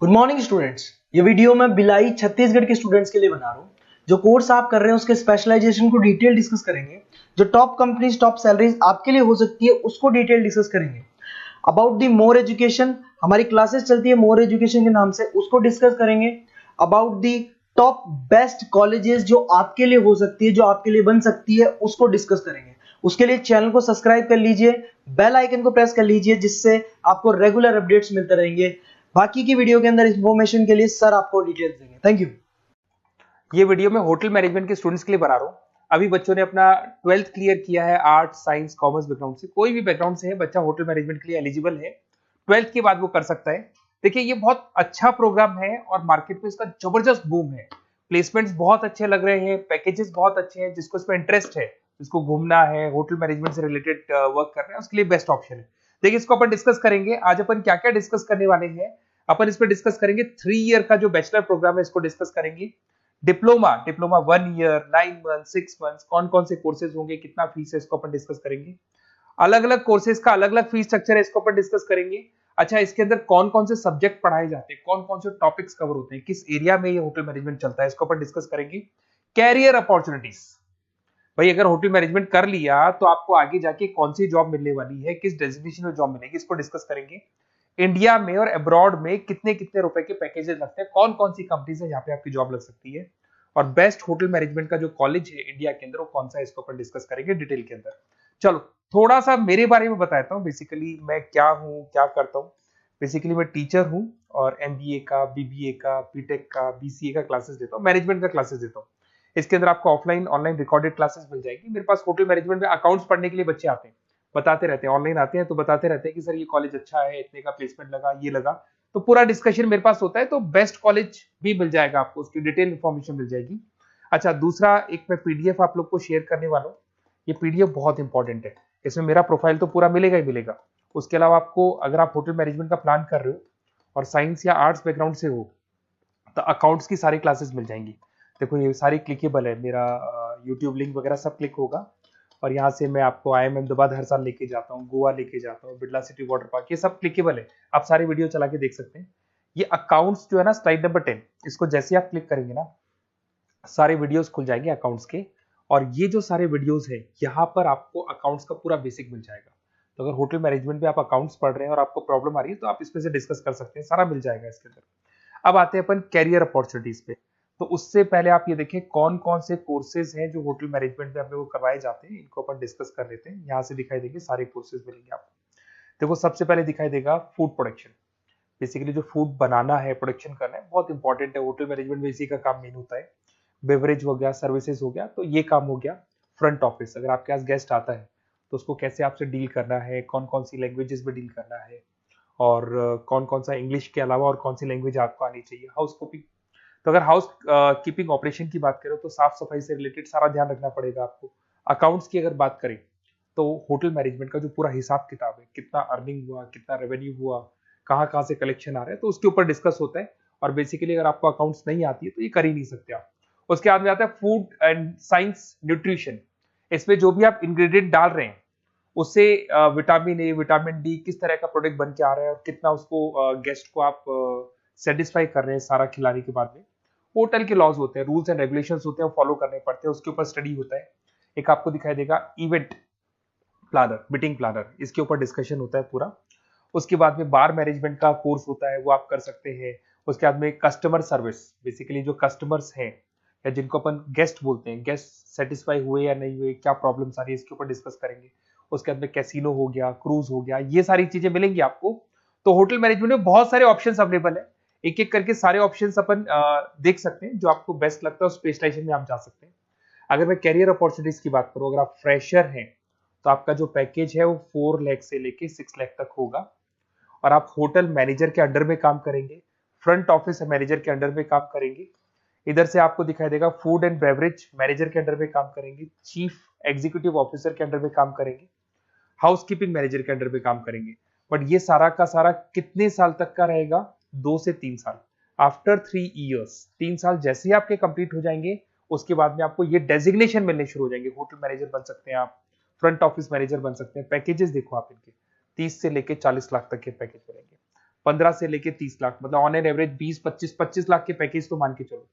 Good morning students. ये video मैं भिलाई छत्तीसगढ़ के स्टूडेंट्स के लिए बना रहा हूँ। जो कोर्स आप कर रहे हैं उसके स्पेशलाइजेशन को डिटेल डिस्कस करेंगे। जो टॉप कंपनीज टॉप सैलरीज आपके लिए हो सकती है उसको डिटेल डिस्कस करेंगे। अबाउट दी मोर एजुकेशन, हमारी क्लासेस चलती है मोर एजुकेशन के नाम से, उसको डिस्कस करेंगे। About the top best colleges जो आपके लिए हो सकती है, जो आपके लिए बन सकती है, उसको डिस्कस करेंगे। उसके लिए चैनल को सब्सक्राइब कर लीजिए, बेल आइकन को प्रेस कर लीजिए, जिससे आपको रेगुलर अपडेट्स मिलते रहेंगे। बाकी की वीडियो के अंदर इंफॉर्मेशन के लिए सर आपको डिटेल्स देंगे। Thank you. ये वीडियो मैं होटल मैनेजमेंट के स्टूडेंट्स के लिए बना रहा हूँ। अभी बच्चों ने अपना 12th क्लियर किया है, आर्ट साइंस कॉमर्स बैकग्राउंड से, कोई भी बैकग्राउंड से है बच्चा होटल मैनेजमेंट के लिए एलिजिबल है। 12th के बाद वो कर सकता है। देखिए ये बहुत अच्छा प्रोग्राम है और मार्केट में इसका जबरदस्त बूम है। प्लेसमेंट्स बहुत अच्छे लग रहे हैं, पैकेजेस बहुत अच्छे हैं। जिसको इसमें इंटरेस्ट है, जिसको घूमना है, होटल मैनेजमेंट से रिलेटेड वर्क करना है, उसके लिए बेस्ट ऑप्शन है। देखिए इसको अपन डिस्कस करेंगे। आज अपन क्या क्या डिस्कस करने वाले हैं। अपन इसमें डिस्कस करेंगे 3 ईयर का जो बैचलर प्रोग्राम है, इसको डिस्कस करेंगे। डिप्लोमा 1 ईयर, 9 मंथ, 6 मंथ, कौन कौन से कोर्सेज होंगे, कितना फीस है, इसको अपन डिस्कस करेंगे। अलग अलग कोर्सेज का अलग अलग फीस स्ट्रक्चर है, इसको अपन डिस्कस करेंगे। अच्छा, इसके अंदर कौन कौन से सब्जेक्ट पढ़ाए जाते हैं, कौन कौन से टॉपिक्स कवर होते हैं, किस एरिया में ये होटल मैनेजमेंट चलता है, इसको अपन डिस्कस करेंगे। कैरियर अपॉर्चुनिटीज, भाई अगर होटल मैनेजमेंट कर लिया तो आपको आगे जाके कौन सी जॉब मिलने वाली है, किस डेजिग्नेशन में जॉब मिलेगी, इसको डिस्कस करेंगे। इंडिया में और अब्रॉड में कितने कितने रुपए के पैकेजेस लगते हैं, कौन कौन सी कंपनीज है यहाँ पे आपकी जॉब लग सकती है, और बेस्ट होटल मैनेजमेंट का जो कॉलेज है इंडिया के अंदर वो कौन सा है, इसको अपन डिस्कस करेंगे डिटेल के अंदर। चलो थोड़ा सा मेरे बारे में बताता हूँ। बेसिकली मैं क्या हूँ, क्या करता हूँ। बेसिकली मैं टीचर हूँ और एमबीए का, बीबीए का, बीटेक का, बीसीए का क्लासेस देता हूँ, मैनेजमेंट का क्लासेस देता हूँ। इसके अंदर आपको ऑफलाइन ऑनलाइन रिकॉर्डेड क्लासेस मिल जाएगी। मेरे पास होटल मैनेजमेंट में अकाउंट्स पढ़ने के लिए बच्चे आते हैं, बताते रहते हैं, ऑनलाइन आते हैं तो बताते रहते हैं कि सर ये कॉलेज अच्छा है, इतने का प्लेसमेंट लगा, ये लगा। तो पूरा डिस्कशन मेरे पास होता है। तो बेस्ट कॉलेज भी मिल जाएगा आपको, उसकी डिटेल इंफॉर्मेशन मिल जाएगी। अच्छा, दूसरा एक मैं पीडीएफ आप लोग को शेयर करने वाला हूँ। ये पीडीएफ बहुत इंपॉर्टेंट है, इसमें मेरा प्रोफाइल तो पूरा मिलेगा ही मिलेगा। उसके अलावा आपको अगर आप होटल मैनेजमेंट का प्लान कर रहे हो और साइंस या आर्ट्स बैकग्राउंड से हो तो अकाउंट्स की सारी क्लासेस मिल जाएंगी। देखो ये सारी क्लिकेबल है, मेरा यूट्यूब लिंक वगैरह सब क्लिक होगा। और यहाँ से मैं आपको IIM अहमदाबाद हर साल लेके जाता हूँ, गोवा लेके जाता हूँ, बिरला सिटी वाटर पार्क, ये सब क्लिकेबल है। आप सारे वीडियो चला के देख सकते हैं। ये अकाउंट्स जो है ना, स्लाइड नंबर 10, इसको जैसे आप क्लिक करेंगे ना, सारे वीडियोस खुल जाएंगे अकाउंट्स के। और ये जो सारे वीडियोस है, यहाँ पर आपको अकाउंट्स का पूरा बेसिक मिल जाएगा। तो अगर होटल मैनेजमेंट में आप अकाउंट्स पढ़ रहे हैं और आपको प्रॉब्लम आ रही है तो आप इसमें से डिस्कस कर सकते हैं, सारा मिल जाएगा इसके अंदर। अब आते हैं अपन कैरियर अपॉर्चुनिटीज पे। तो उससे पहले आप ये देखें कौन कौन से कोर्सेज हैं जो होटल मैनेजमेंट में अपने को करवाए जाते हैं, इनको अपन डिस्कस कर लेते हैं। यहाँ से दिखाई देंगे सारे कोर्सेज मिलेंगे आपको। देखो सबसे पहले दिखाई देगा फूड प्रोडक्शन। बेसिकली जो फूड बनाना है, प्रोडक्शन करना है, बहुत इंपॉर्टेंट है। होटल मैनेजमेंट में इसी का काम मेन होता है। बेवरेज हो गया, सर्विसेज हो गया, तो ये काम हो गया। फ्रंट ऑफिस, अगर आपके पास गेस्ट आता है तो उसको कैसे आपसे डील करना है, कौन कौन सी लैंग्वेजेस में डील करना है, और कौन कौन सा इंग्लिश के अलावा और कौन सी लैंग्वेज आपको आनी चाहिए। हाउस कीपिंग, तो अगर हाउस कीपिंग ऑपरेशन की बात करें तो साफ सफाई से रिलेटेड सारा ध्यान रखना पड़ेगा आपको। अकाउंट्स की अगर बात करें तो होटल मैनेजमेंट का जो पूरा हिसाब किताब है, कितना अर्निंग हुआ, कितना रेवेन्यू हुआ, कहाँ कहाँ से कलेक्शन आ रहा है, तो उसके ऊपर डिस्कस होता है। और बेसिकली अगर आपको अकाउंट्स नहीं आती है तो ये कर ही नहीं सकते आप। उसके बाद में आता है फूड एंड साइंस न्यूट्रिशन। इसमें जो भी आप इंग्रेडिएंट डाल रहे हैं उससे विटामिन ए, विटामिन डी, किस तरह का प्रोडक्ट बन के आ रहा है और कितना उसको गेस्ट को आप सेटिस्फाई कर रहे हैं सारा खिलाने के बाद में। होटल के लॉज होते हैं, रूल्स एंड रेगुलेशंस होते हैं, वो फॉलो करने पड़ते हैं, उसके ऊपर स्टडी होता है। एक आपको दिखाई देगा इवेंट प्लानर, मीटिंग प्लानर, इसके ऊपर डिस्कशन होता है पूरा। उसके बाद में बार मैनेजमेंट का कोर्स होता है, वो आप कर सकते हैं। उसके बाद में कस्टमर सर्विस, बेसिकली जो कस्टमर्स हैं या जिनको अपन गेस्ट बोलते हैं, गेस्ट सेटिस्फाई हुए या नहीं हुए, क्या प्रॉब्लम्स आ रही है, इसके ऊपर डिस्कस करेंगे। उसके बाद में कैसीनो हो गया, क्रूज हो गया, ये सारी चीजें मिलेंगी आपको। तो होटल मैनेजमेंट में बहुत सारे ऑप्शंस अवेलेबल है। एक एक करके सारे ऑप्शंस अपन देख सकते हैं, जो आपको बेस्ट लगता है उस स्पेशलाइजेशन में आप जा सकते हैं। अगर मैं कैरियर अपॉर्चुनिटीज की बात करूं, अगर आप फ्रेशर हैं तो आपका जो पैकेज है वो 4 लाख से लेके 6 लाख तक होगा। और आप होटल मैनेजर के अंडर में काम करेंगे, फ्रंट ऑफिस मैनेजर के अंडर में काम करेंगे। इधर से आपको दिखाई देगा फूड एंड बेवरेज मैनेजर के अंडर में काम करेंगे, चीफ एग्जीक्यूटिव ऑफिसर के अंडर में काम करेंगे, हाउस कीपिंग मैनेजर के अंडर में काम करेंगे। बट ये सारा का सारा कितने साल तक का रहेगा? 2 से 3 साल। आफ्टर 3 ईयर्स, 3 साल जैसे ही आपके कंप्लीट हो जाएंगे उसके बाद में आपको ये डेजिग्नेशन मिलने शुरू हो जाएंगे। होटल मैनेजर बन सकते हैं आप, फ्रंट ऑफिस मैनेजर बन सकते हैं। पैकेजेस देखो आप इनके, 30 से लेके 40 लाख तक के पैकेज मिलेंगे। 15 से लेके 30 लाख, मतलब ऑन एन एवरेज 20-25 लाख के पैकेज तो मान के चलो।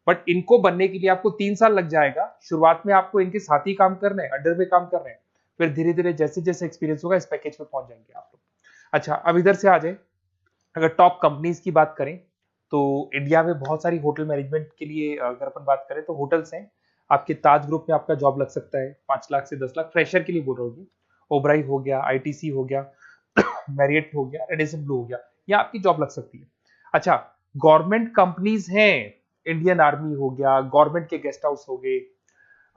बट इनको बनने के लिए आपको 3 साल लग जाएगा। शुरुआत में आपको इनके साथ ही काम करना है, अंडर में काम कर रहे हैं, फिर धीरे धीरे जैसे जैसे एक्सपीरियंस होगा इस पैकेज पे पहुंच जाएंगे आप लोग। अच्छा, अब इधर से आ जाए, अगर टॉप कंपनीज की बात करें तो इंडिया में बहुत सारी होटल मैनेजमेंट के लिए अगर अपन बात करें तो होटल्स हैं। आपके ताज ग्रुप में आपका जॉब लग सकता है 5 लाख से 10 लाख, फ्रेशर के लिए बोल रहा हूँ। ओबराई हो गया, आईटीसी हो गया, मैरियट हो गया, रेडिसन ब्लू हो गया, यहाँ आपकी जॉब लग सकती है। अच्छा, गवर्नमेंट कंपनीज हैं, इंडियन आर्मी हो गया, गवर्नमेंट के गेस्ट हाउस हो गए,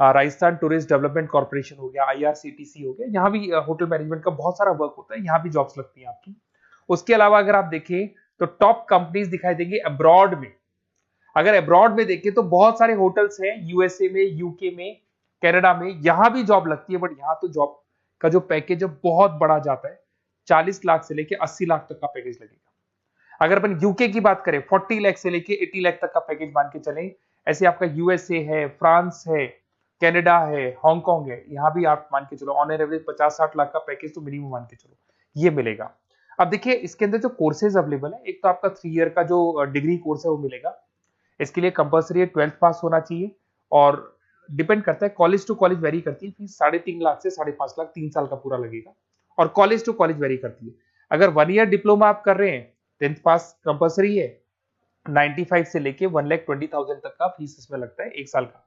राजस्थान टूरिस्ट डेवलपमेंट कॉर्पोरेशन हो गया, आईआरसीटीसी हो गया, यहाँ भी होटल मैनेजमेंट का बहुत सारा वर्क होता है, यहाँ भी जॉब्स लगती हैं आपकी। उसके अलावा अगर आप देखें तो टॉप कंपनीज दिखाई देंगे अब्रॉड में। अगर अब्रॉड में देखें तो बहुत सारे होटल्स हैं यूएसए में, यूके में, कनाडा में, यहां भी जॉब लगती है। बट यहाँ तो जॉब का जो पैकेज है बहुत बड़ा जाता है, 40 लाख से लेके 80 लाख तक का पैकेज लगेगा। अगर अपन यूके की बात करें 40 लाख से लेके 80 लाख तक का पैकेज मान के चलें। ऐसे आपका यूएसए है, फ्रांस है, कनाडा है, हांगकांग है, यहाँ भी आप मान के चलो ऑन एन एवरेज 50-60 लाख का पैकेज तो मिनिमम मान के चलो ये मिलेगा। अब देखिए इसके अंदर जो कोर्सेज अवेलेबल है, एक तो आपका 3 ईयर का जो डिग्री कोर्स है वो मिलेगा। इसके लिए कंपलसरी 12th पास होना चाहिए और डिपेंड करता है, कॉलेज टू कॉलेज वेरी करती है फीस। 3.5 लाख से 5.5 लाख 3 साल का पूरा लगेगा और कॉलेज टू कॉलेज वेरी करती है। अगर 1 ईयर डिप्लोमा आप कर रहे हैं, 10th पास कंपलसरी है, 95 से लेके 1,20,000 तक का फीस इसमें लगता है 1 साल का।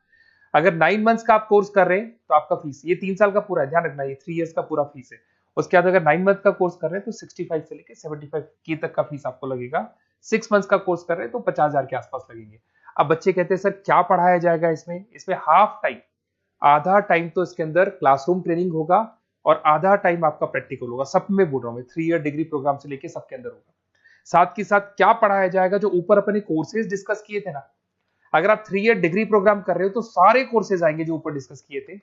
अगर 9 मंथ्स का आप कोर्स कर रहे हैं तो आपका फीस, ये 3 साल का पूरा है, ध्यान रखना, ये 3 इयर्स का पूरा फीस है। उसके बाद अगर 9 मंथ का कोर्स कर रहे हैं तो 65 से लेके 75 के तक का फीस आपको लगेगा। 6 मंथ्स का कोर्स कर रहे हैं तो 50,000 के आसपास लगेंगे। अब बच्चे कहते हैं सर क्या पढ़ाया जाएगा इसमें हाफ टाइम, आधा टाइम तो इसके अंदर क्लासरूम ट्रेनिंग होगा और आधा टाइम आपका प्रैक्टिकल होगा। सब में बोल रहा हूँ मैं, 3 ईयर डिग्री प्रोग्राम से लेके सबके अंदर होगा। साथ के साथ क्या पढ़ाया जाएगा, जो ऊपर अपने कोर्सेज डिस्कस किए थे ना, अगर आप 3 ईयर डिग्री प्रोग्राम कर रहे हो तो सारे कोर्सेज आएंगे जो ऊपर डिस्कस किए थे।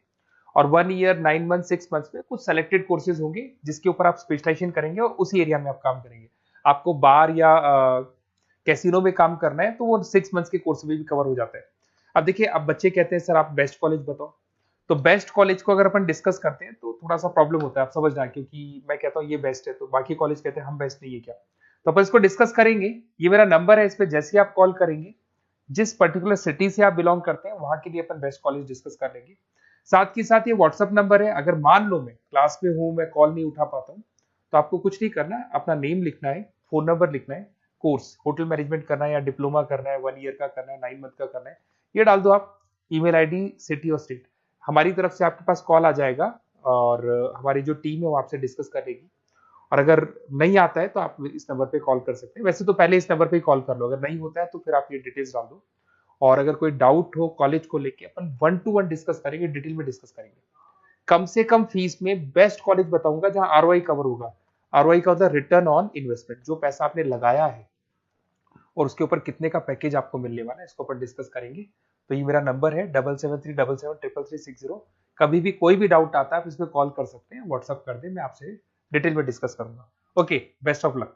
और 1 ईयर, 9 मंथ, 6 मंथ्स में कुछ सेलेक्टेड कोर्सेज होंगे जिसके ऊपर आप स्पेशलाइजेशन करेंगे और उसी एरिया में आप काम करेंगे। आपको बार या कैसीनो में काम करना है तो वो 6 मंथ्स के कोर्स में भी कवर हो जाता है। अब देखिए, अब बच्चे कहते हैं सर आप बेस्ट कॉलेज बताओ, तो बेस्ट कॉलेज को अगर अपन डिस्कस करते हैं तो थोड़ा सा प्रॉब्लम होता है, आप समझना, क्योंकि मैं कहता हूँ ये बेस्ट है तो बाकी कॉलेज कहते हैं हम बेस्ट नहीं है क्या। तो अपन इसको डिस्कस करेंगे। ये मेरा नंबर है, इस पे जैसे आप कॉल करेंगे, जिस पर्टिकुलर सिटी से आप बिलोंग करते हैं वहां के लिए अपन बेस्ट कॉलेज डिस्कस कर लेंगे। साथ के साथ ये व्हाट्सअप नंबर है, अगर मान लो मैं क्लास में हूं, मैं कॉल नहीं उठा पाता हूँ, तो आपको कुछ नहीं करना है, अपना नेम लिखना है, फोन नंबर लिखना है, कोर्स होटल मैनेजमेंट करना है या डिप्लोमा करना है, 1 ईयर का करना है, 9 मंथ का करना है, ये डाल दो आप, ईमेल आईडी, सिटी और स्टेट। हमारी तरफ से आपके पास कॉल आ जाएगा और हमारी जो टीम है वो आपसे डिस्कस करेगी। और अगर नहीं आता है तो आप इस नंबर पे कॉल कर सकते हैं। वैसे तो पहले इस नंबर पे कॉल कर लो, अगर नहीं होता है तो फिर आप ये डिटेल्स डाल दो। और अगर कोई डाउट हो कॉलेज को लेके, अपन 1 to 1 डिस्कस करेंगे, डिटेल में डिस्कस करेंगे। कम से कम फीस में बेस्ट कॉलेज बताऊंगा जहां आरओआई कवर होगा। आरओआई का होता है रिटर्न ऑन इन्वेस्टमेंट, जो पैसा आपने लगाया है और उसके ऊपर कितने का पैकेज आपको मिलने वाला है, इसको अपन डिस्कस करेंगे। तो ये मेरा नंबर है 7737733360। कभी भी कोई भी डाउट आता है आप इस पर कॉल कर सकते हैं, व्हाट्सअप कर दे, मैं आपसे डिटेल में डिस्कस करूंगा। Okay, best of luck.